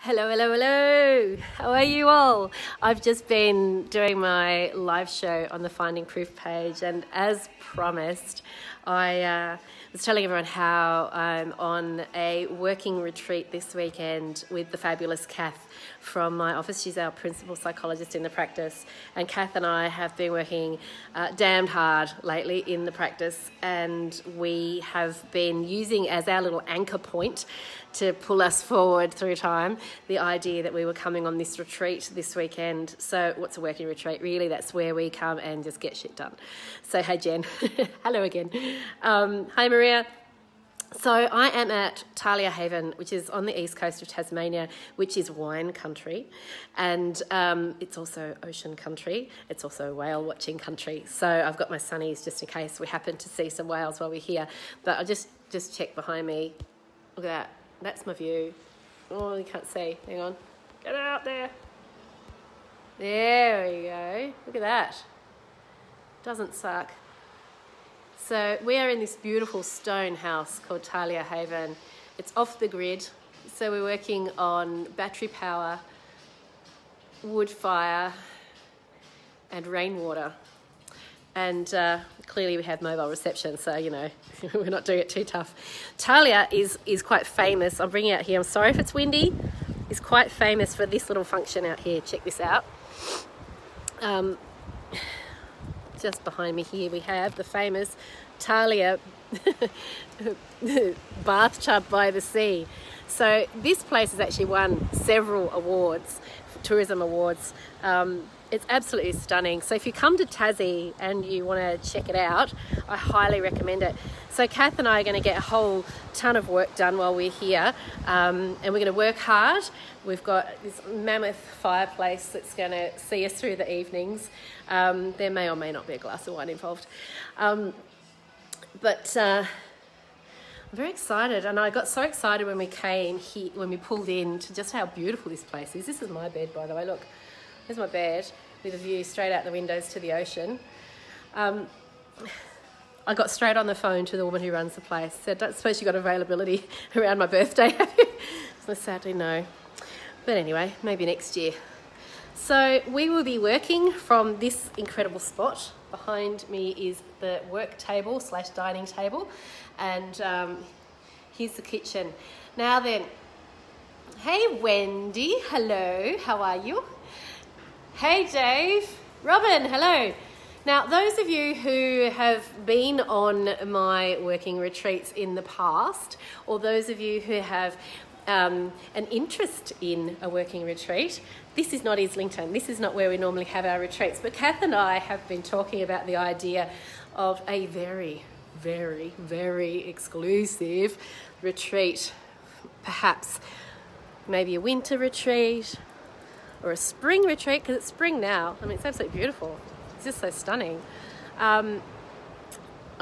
Hello, hello, hello. How are you all? I've just been doing my live show on the Finding Proof page, and as promised, I was telling everyone how I'm on a working retreat this weekend with the fabulous Kath from my office. She's our principal psychologist in the practice, and Kath and I have been working damned hard lately in the practice, and we have been using as our little anchor point to pull us forward through time the idea that we were coming on this retreat this weekend. So what's a working retreat? Really, that's where we come and just get shit done. So hey Jen, hello again. Hi Maria. So I am at Thalia Haven, which is on the east coast of Tasmania, which is wine country, and it's also ocean country. It's also whale watching country. So I've got my sunnies just in case we happen to see some whales while we're here. But I'll just check behind me. Look at that. That's my view. Oh, you can't see. Hang on. Get out there. There we go. Look at that. Doesn't suck. So we are in this beautiful stone house called Thalia Haven. It's off the grid. So we're working on battery power, wood fire, and rainwater. And clearly we have mobile reception, so, you know, we're not doing it too tough. Thalia is quite famous. I'm bringing it out here. I'm sorry if it's windy. It's quite famous for this little function out here. Check this out. Just behind me here we have the famous Thalia bathtub by the sea. So this place has actually won several awards, tourism awards. It's absolutely stunning. So if you come to Tassie and you want to check it out, I highly recommend it. So Kath and I are going to get a whole ton of work done while we're here, and we're going to work hard. We've got this mammoth fireplace that's going to see us through the evenings. There may or may not be a glass of wine involved. But I'm very excited, and I got so excited when we came here, when we pulled in, to just how beautiful this place is. This is my bed, by the way. Look. There's my bed with a view straight out the windows to the ocean. I got straight on the phone to the woman who runs the place. Said, don't suppose you got availability around my birthday, have you? So sadly, no. But anyway, maybe next year. So we will be working from this incredible spot. Behind me is the work table / dining table. And here's the kitchen. Now then, hey Wendy, hello, how are you? Hey Dave, Robin, hello. Now those of you who have been on my working retreats in the past, or those of you who have an interest in a working retreat, this is not Islington. This is not where we normally have our retreats, but Kath and I have been talking about the idea of a very, very, very exclusive retreat, perhaps maybe a winter retreat, or a spring retreat, because it's spring now. I mean, it's absolutely beautiful. It's just so stunning. I'll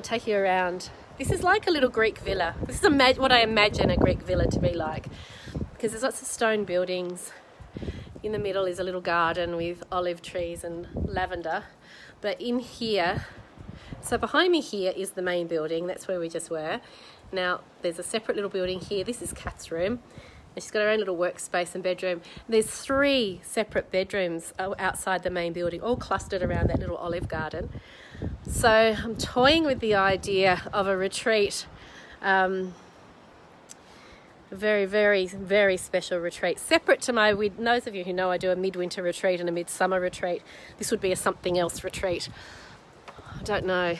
take you around. This is like a little Greek villa. This is what I imagine a Greek villa to be like, because there's lots of stone buildings. In the middle is a little garden with olive trees and lavender. But in here, so behind me here is the main building. That's where we just were. Now, there's a separate little building here. This is Kath's room. And she's got her own little workspace and bedroom. There's 3 separate bedrooms outside the main building, all clustered around that little olive garden. So I'm toying with the idea of a retreat, a very, very, very special retreat. Separate to those of you who know I do a midwinter retreat and a midsummer retreat. This would be a something else retreat. I don't know.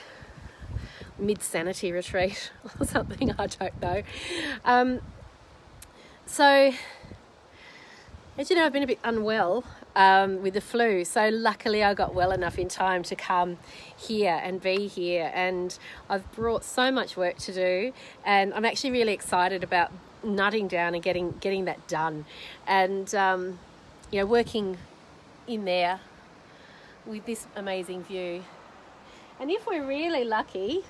Mid-sanity retreat or something, I don't know. So, as you know, I've been a bit unwell with the flu. So luckily I got well enough in time to come here and be here. And I've brought so much work to do. And I'm actually really excited about nutting down and getting that done. And, you know, working in there with this amazing view. And if we're really lucky,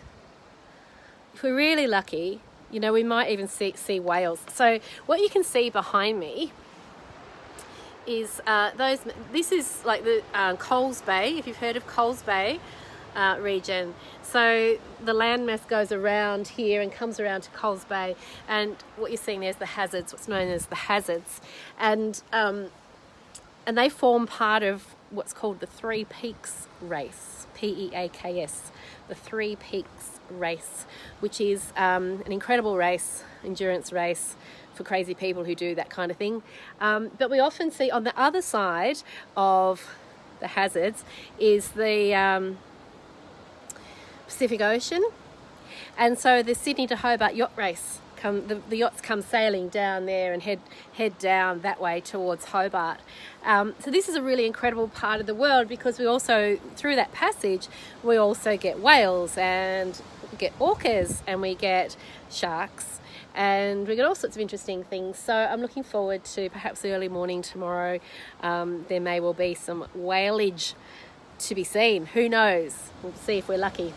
you know, we might even see whales. So what you can see behind me is this is like the Coles Bay. If you've heard of Coles Bay, region. So the landmass goes around here and comes around to Coles Bay, and what you're seeing there is the hazards, what's known as the hazards, and they form part of what's called the Three Peaks race, Peaks, the Three Peaks race, which is an incredible race, endurance race for crazy people who do that kind of thing. But we often see on the other side of the hazards is the Pacific Ocean, and so the Sydney to Hobart yacht race. The yachts come sailing down there and head down that way towards Hobart. So this is a really incredible part of the world, because we also, through that passage, we also get whales and we get orcas and we get sharks and we get all sorts of interesting things. So I'm looking forward to perhaps early morning tomorrow. There may well be some whaleage to be seen. Who knows? We'll see if we're lucky.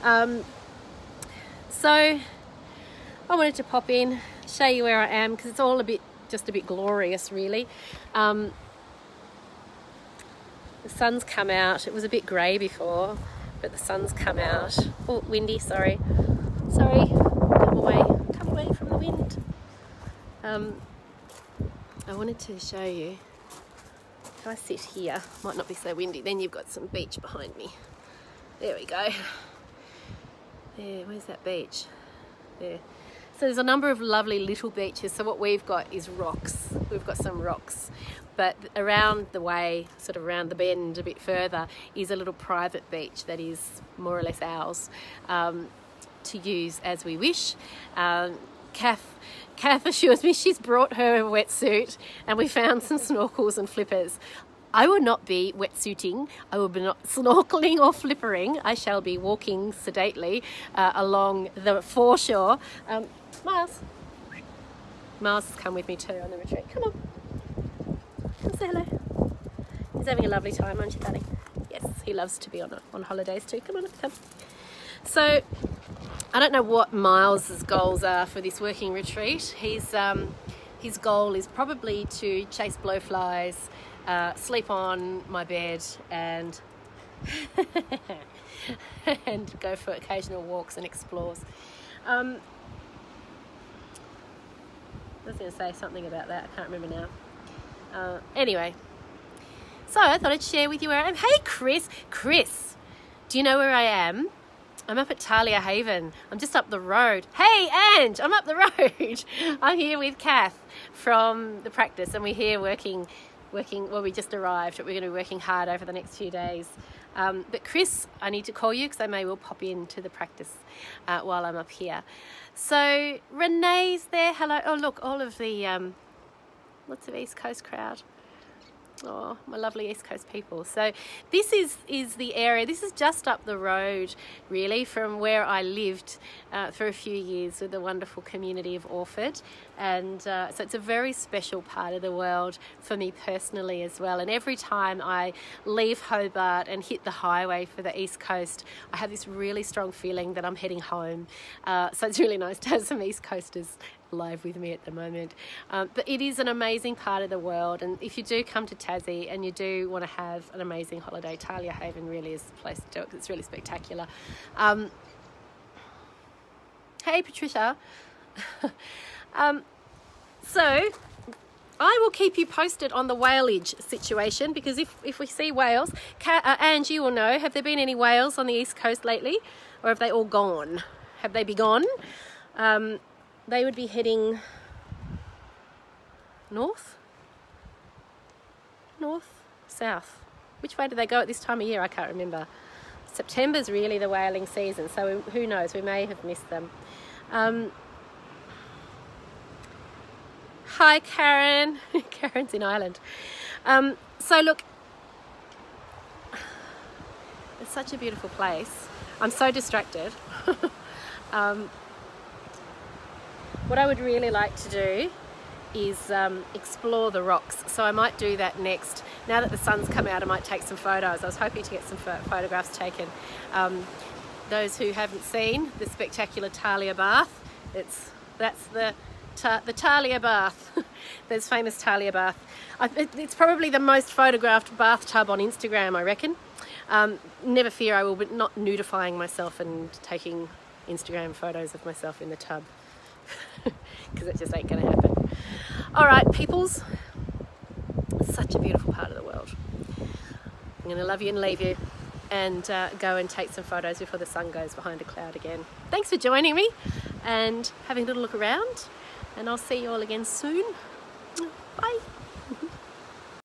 So I wanted to pop in, show you where I am, because it's all just a bit glorious, really. The sun's come out. It was a bit grey before, but the sun's come out. Oh, windy, sorry. Come away from the wind. I wanted to show you, if I sit here, might not be so windy, then you've got some beach behind me. There we go. There, where's that beach? There. So there's a number of lovely little beaches. So what we've got is rocks. We've got some rocks. But around the way, sort of around the bend a bit further, is a little private beach that is more or less ours to use as we wish. Kath assures me she's brought her wetsuit, and we found some snorkels and flippers. I will not be wetsuiting, I will be not snorkeling or flippering. I shall be walking sedately along the foreshore. Miles has come with me too on the retreat. Come on, come say hello. He's having a lovely time, aren't you, darling? Yes, he loves to be on holidays too. Come on, come. So I don't know what Miles's goals are for this working retreat. His goal is probably to chase blowflies, sleep on my bed, and and go for occasional walks and explores. I was going to say something about that. I can't remember now. Anyway, so I thought I'd share with you where I am. Hey, Chris, do you know where I am? I'm up at Thalia Haven. I'm just up the road. Hey, Ange, I'm up the road. I'm here with Kath from the practice, and we're here working, well, we just arrived, but we're going to be working hard over the next few days. But Chris, I need to call you because I may well pop into the practice while I'm up here. So Renee's there. Hello. Oh, look, all of the lots of East Coast crowd. Oh, my lovely East Coast people. So this is the area. This is just up the road, really, from where I lived for a few years with the wonderful community of Orford. And so it's a very special part of the world for me personally as well. And every time I leave Hobart and hit the highway for the East Coast, I have this really strong feeling that I'm heading home. So it's really nice to have some East Coasters live with me at the moment. But it is an amazing part of the world, and if you do come to Tassie and you do want to have an amazing holiday, Thalia Haven really is the place to do it because it's really spectacular. Hey Patricia. So I will keep you posted on the whaleage situation, because if we see whales, Angie will know, have there been any whales on the East Coast lately, or have they all gone? Have they be gone? They would be heading north, south. Which way do they go at this time of year? I can't remember. September's really the whaling season, so who knows? We may have missed them. Hi, Karen. Karen's in Ireland. So look, it's such a beautiful place. I'm so distracted. What I would really like to do is explore the rocks. So I might do that next. Now that the sun's come out, I might take some photos. I was hoping to get some photographs taken. Those who haven't seen the spectacular Thalia bath, that's the Thalia bath. There's famous Thalia bath. It's probably the most photographed bathtub on Instagram, I reckon. Never fear, I will be not nudifying myself and taking Instagram photos of myself in the tub, because it just ain't going to happen. All right, peoples, such a beautiful part of the world. I'm going to love you and leave you, and go and take some photos before the sun goes behind a cloud again. Thanks for joining me and having a little look around, and I'll see you all again soon. Bye.